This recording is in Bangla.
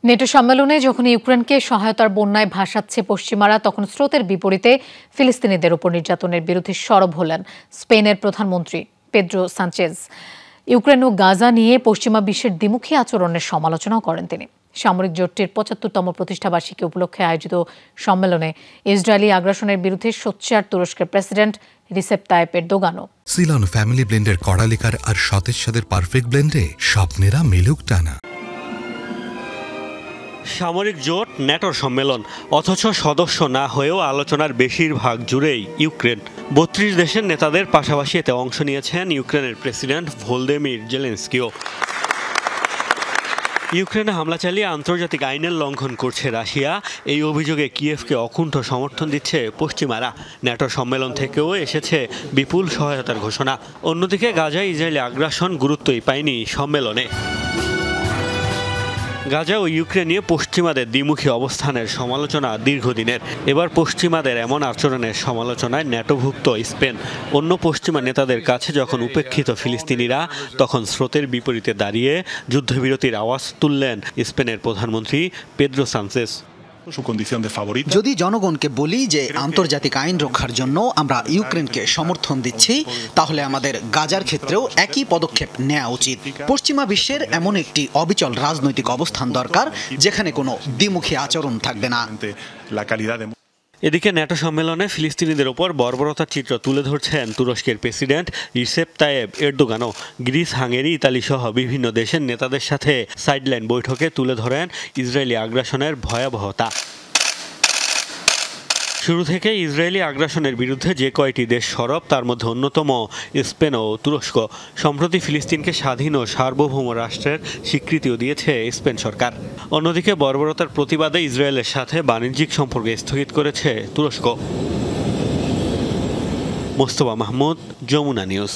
নেটো সম্মেলনে যখন ইউক্রেনকে সহায়তার বন্যায় ভাসাচ্ছে পশ্চিমারা, তখন স্রোতের বিপরীতে ফিলিস্তিনিদের উপর নির্যাতনের বিরুদ্ধে সরব হলেন স্পেনের প্রধানমন্ত্রী পেদ্রো সানচেজ। ইউক্রেন ও গাজা নিয়ে পশ্চিমা বিশ্বের দ্বিমুখী আচরণের সমালোচনাও করেন তিনি। সামরিক জোটটির ৭৫তম প্রতিষ্ঠাবার্ষিকী উপলক্ষে আয়োজিত সম্মেলনে ইসরায়েলি আগ্রাসনের বিরুদ্ধে সোচ্চার তুরস্কের প্রেসিডেন্ট রিসেপ তাইয়েপ এরদোগানও। সিলন ফ্যামিলি ব্লেন্ডের কড়ালিকার আর সতেজ স্বাদের পারফেক্ট ব্লেন্ডে স্বপ্নেরা মেলুক টানা। সামরিক জোট ন্যাটোর সম্মেলন, অথচ সদস্য না হয়েও আলোচনার বেশিরভাগ জুড়েই ইউক্রেন। ৩২ দেশের নেতাদের পাশাপাশি এতে অংশ নিয়েছেন ইউক্রেনের প্রেসিডেন্ট ভলোদিমির জেলেনস্কিও। ইউক্রেনে হামলা চালিয়ে আন্তর্জাতিক আইনের লঙ্ঘন করছে রাশিয়া, এই অভিযোগে কিয়েভকে অকুণ্ঠ সমর্থন দিচ্ছে পশ্চিমারা। ন্যাটো সম্মেলন থেকেও এসেছে বিপুল সহায়তার ঘোষণা। অন্যদিকে গাজায় ইসরায়েলি আগ্রাসন গুরুত্বই পায়নি সম্মেলনে। গাজা ও ইউক্রেন নিয়ে পশ্চিমাদের দ্বিমুখী অবস্থানের সমালোচনা দীর্ঘদিনের। এবার পশ্চিমাদের এমন আচরণের সমালোচনায় ন্যাটোভুক্ত স্পেন। অন্য পশ্চিমা নেতাদের কাছে যখন উপেক্ষিত ফিলিস্তিনিরা, তখন স্রোতের বিপরীতে দাঁড়িয়ে যুদ্ধবিরতির আওয়াজ তুললেন স্পেনের প্রধানমন্ত্রী পেদ্রো সানচেজ। যদি জনগণকে বলি যে আন্তর্জাতিক আইন রক্ষার জন্য আমরা ইউক্রেনকে সমর্থন দিচ্ছি, তাহলে আমাদের গাজার ক্ষেত্রেও একই পদক্ষেপ নেওয়া উচিত। পশ্চিমা বিশ্বের এমন একটি অবিচল রাজনৈতিক অবস্থান দরকার, যেখানে কোনো দ্বিমুখী আচরণ থাকবে না। এদিকে ন্যাটো সম্মেলনে ফিলিস্তিনিদের ওপর বর্বরতার চিত্র তুলে ধরছেন তুরস্কের প্রেসিডেন্ট রিসেপ তাইয়েপ এরদোগানও। গ্রিস, হাঙ্গেরি, ইতালি সহ বিভিন্ন দেশের নেতাদের সাথে সাইডলাইন বৈঠকে তুলে ধরেন ইসরায়েলি আগ্রাসনের ভয়াবহতা। শুরু থেকে ইসরায়েলি আগ্রাসনের বিরুদ্ধে যে কয়টি দেশ সরব, তার মধ্যে অন্যতম স্পেন ও তুরস্ক। সম্প্রতি ফিলিস্তিনকে স্বাধীন ও সার্বভৌম রাষ্ট্রের স্বীকৃতিও দিয়েছে স্পেন সরকার। অন্যদিকে বর্বরতার প্রতিবাদে ইসরায়েলের সাথে বাণিজ্যিক সম্পর্ক স্থগিত করেছে তুরস্ক। মোস্তফা মাহমুদ, যমুনা নিউজ।